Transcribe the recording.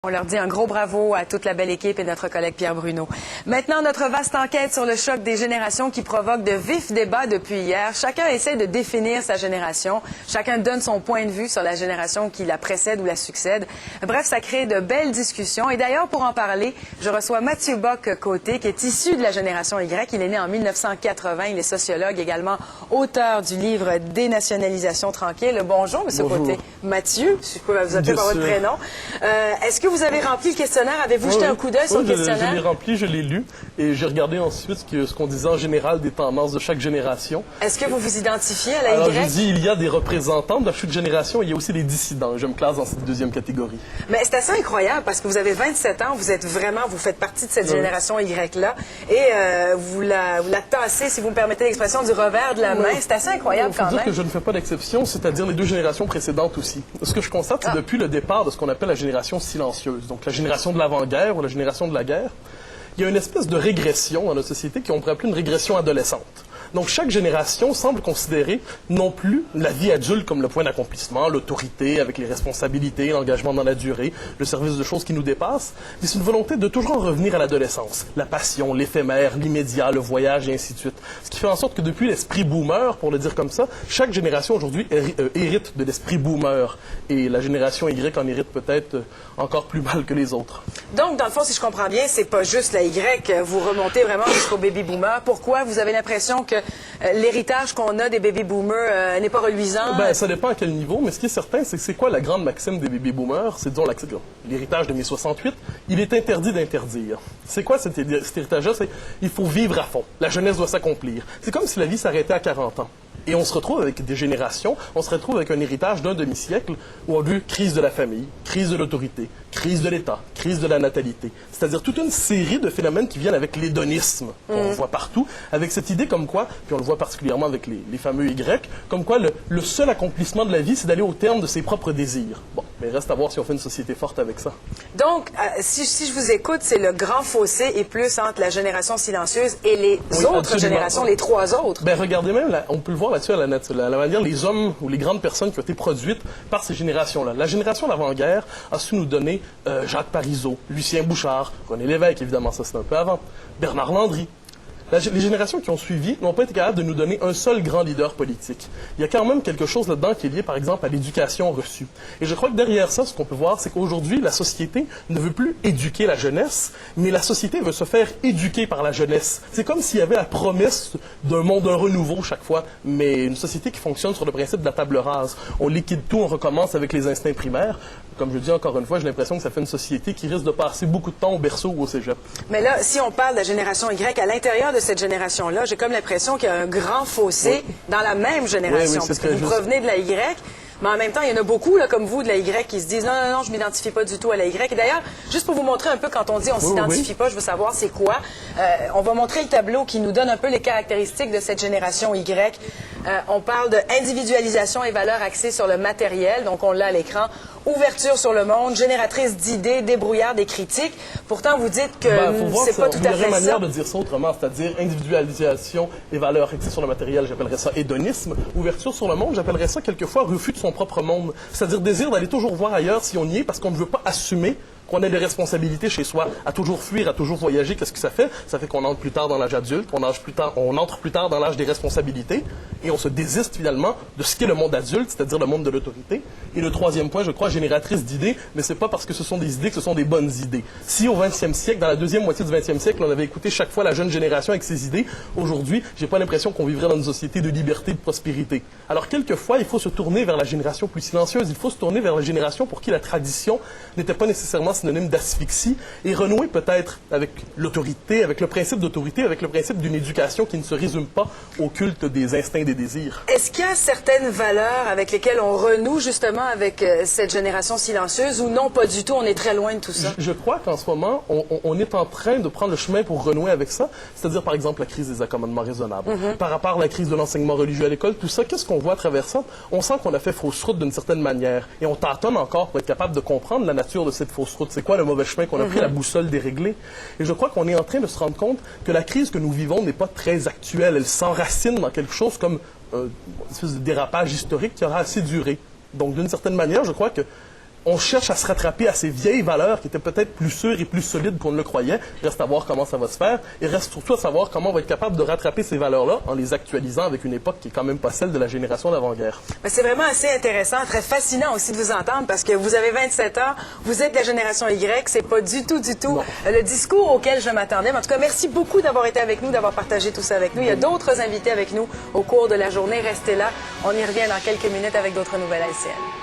On leur dit un gros bravo à toute la belle équipe et notre collègue Pierre Bruno. Maintenant, notre vaste enquête sur le choc des générations qui provoque de vifs débats depuis hier. Chacun essaie de définir sa génération. Chacun donne son point de vue sur la génération qui la précède ou la succède. Bref, ça crée de belles discussions. Et d'ailleurs, pour en parler, je reçois Mathieu Bock-Côté, qui est issu de la génération Y. Il est né en 1980. Il est sociologue, également auteur du livre Dénationalisation tranquille. Bonjour, Monsieur Côté. Mathieu, je peux vous appeler par votre prénom. Est-ce que vous avez rempli le questionnaire? Avez-vous jeté un coup d'œil sur le questionnaire? Je l'ai rempli, je l'ai lu et j'ai regardé ensuite ce qu'on disait en général des tendances de chaque génération. Est-ce que vous vous identifiez à la Y? Alors, je dis, il y a des représentants de chaque génération et il y a aussi des dissidents. Je me classe dans cette deuxième catégorie. Mais c'est assez incroyable parce que vous avez 27 ans, vous faites partie de cette génération Y-là et vous la tassez, si vous me permettez l'expression, du revers de la main. C'est assez incroyable quand même. Il faut dire que je ne fais pas d'exception, c'est-à-dire les deux générations précédentes aussi. Ce que je constate, c'est depuis le départ de ce qu'on appelle la génération silencieuse, donc la génération de l'avant-guerre ou la génération de la guerre, il y a une espèce de régression dans notre société qu'on pourrait appeler une régression adolescente. Donc, chaque génération semble considérer non plus la vie adulte comme le point d'accomplissement, l'autorité avec les responsabilités, l'engagement dans la durée, le service de choses qui nous dépassent, mais c'est une volonté de toujours en revenir à l'adolescence. La passion, l'éphémère, l'immédiat, le voyage et ainsi de suite. Ce qui fait en sorte que depuis l'esprit boomer, pour le dire comme ça, chaque génération aujourd'hui hérite de l'esprit boomer. Et la génération Y en hérite peut-être encore plus mal que les autres. Donc, dans le fond, si je comprends bien, c'est pas juste la Y, vous remontez vraiment jusqu'au baby boomer. Pourquoi vous avez l'impression que l'héritage qu'on a des baby boomers n'est pas reluisant? Ben, ça dépend à quel niveau, mais ce qui est certain, c'est quoi la grande maxime des baby boomers? C'est, disons, l'héritage de mai 68, il est interdit d'interdire. C'est quoi cet héritage-là? C'est il faut vivre à fond. La jeunesse doit s'accomplir. C'est comme si la vie s'arrêtait à 40 ans. Et on se retrouve avec des générations, on se retrouve avec un héritage d'un demi-siècle où on a eu crise de la famille, crise de l'autorité, crise de l'État, crise de la natalité. C'est-à-dire toute une série de phénomènes qui viennent avec l'hédonisme qu'on voit partout, avec cette idée comme quoi, puis on le voit particulièrement avec les fameux Y, comme quoi le seul accomplissement de la vie, c'est d'aller au terme de ses propres désirs. Bon, mais reste à voir si on fait une société forte avec ça. Donc, si je vous écoute, c'est le grand fossé est plus entre la génération silencieuse et les autres générations, les trois autres. Ben regardez même, on peut le voir là-dessus à la manière les hommes ou les grandes personnes qui ont été produites par ces générations-là. La génération d'avant-guerre a su nous donner Jacques Parizeau, Lucien Bouchard, René Lévesque, évidemment, ça c'est un peu avant, Bernard Landry. Les générations qui ont suivi n'ont pas été capables de nous donner un seul grand leader politique. Il y a quand même quelque chose là-dedans qui est lié, par exemple, à l'éducation reçue. Et je crois que derrière ça, ce qu'on peut voir, c'est qu'aujourd'hui, la société ne veut plus éduquer la jeunesse, mais la société veut se faire éduquer par la jeunesse. C'est comme s'il y avait la promesse d'un monde, d'un renouveau chaque fois, mais une société qui fonctionne sur le principe de la table rase. On liquide tout, on recommence avec les instincts primaires. Comme je dis encore une fois, j'ai l'impression que ça fait une société qui risque de passer beaucoup de temps au berceau ou au cégep. Mais là, si on parle de la génération Y, à l'intérieur de cette génération-là, j'ai comme l'impression qu'il y a un grand fossé dans la même génération. Parce que vous provenez de la Y, mais en même temps, il y en a beaucoup, là, comme vous, de la Y, qui se disent « Non, non, non, je m'identifie pas du tout à la Y ». Et d'ailleurs, juste pour vous montrer un peu, quand on dit « on s'identifie pas », je veux savoir c'est quoi. On va montrer le tableau qui nous donne un peu les caractéristiques de cette génération Y. On parle d'individualisation et valeurs axées sur le matériel, donc on l'a à l'écran. Ouverture sur le monde, génératrice d'idées, débrouillarde et critiques. Pourtant, vous dites que c'est pas tout à fait ça. Il y aurait manière de dire ça autrement, c'est-à-dire individualisation et valeurs axées sur le matériel, j'appellerais ça hédonisme. Ouverture sur le monde, j'appellerais ça quelquefois refus de son propre monde. C'est-à-dire désir d'aller toujours voir ailleurs si on y est parce qu'on ne veut pas assumer qu'on ait des responsabilités chez soi, à toujours fuir, à toujours voyager. Qu'est-ce que ça fait? Ça fait qu'on entre plus tard dans l'âge adulte, on entre plus tard dans l'âge des responsabilités, et on se désiste finalement de ce qu'est le monde adulte, c'est-à-dire le monde de l'autorité. Et le troisième point, je crois, génératrice d'idées, mais c'est pas parce que ce sont des idées que ce sont des bonnes idées. Si au 20e siècle, dans la deuxième moitié du 20e siècle, on avait écouté chaque fois la jeune génération avec ses idées, aujourd'hui, j'ai pas l'impression qu'on vivrait dans une société de liberté, de prospérité. Alors quelquefois, il faut se tourner vers la génération plus silencieuse, il faut se tourner vers la génération pour qui la tradition n'était pas nécessairement synonyme d'asphyxie et renouer peut-être avec l'autorité, avec le principe d'autorité, avec le principe d'une éducation qui ne se résume pas au culte des instincts, des désirs. Est-ce qu'il y a certaines valeurs avec lesquelles on renoue justement avec cette génération silencieuse ou non, pas du tout, on est très loin de tout ça? Je crois qu'en ce moment, on est en train de prendre le chemin pour renouer avec ça, c'est-à-dire par exemple la crise des accommodements raisonnables, par rapport à la crise de l'enseignement religieux à l'école, tout ça, qu'est-ce qu'on voit à travers ça? On sent qu'on a fait fausse route d'une certaine manière et on tâtonne encore pour être capable de comprendre la nature de cette fausse route. C'est quoi le mauvais chemin qu'on a pris, la boussole déréglée? Et je crois qu'on est en train de se rendre compte que la crise que nous vivons n'est pas très actuelle. Elle s'enracine dans quelque chose comme une espèce de dérapage historique qui aura assez duré. Donc, d'une certaine manière, je crois que on cherche à se rattraper à ces vieilles valeurs qui étaient peut-être plus sûres et plus solides qu'on ne le croyait. Reste à voir comment ça va se faire. Et reste surtout à savoir comment on va être capable de rattraper ces valeurs-là en les actualisant avec une époque qui est quand même pas celle de la génération d'avant-guerre. C'est vraiment assez intéressant, très fascinant aussi de vous entendre parce que vous avez 27 ans, vous êtes de la génération Y, c'est pas du tout le discours auquel je m'attendais. Mais en tout cas, merci beaucoup d'avoir été avec nous, d'avoir partagé tout ça avec nous. Il y a d'autres invités avec nous au cours de la journée. Restez là. On y revient dans quelques minutes avec d'autres nouvelles haïtiennes.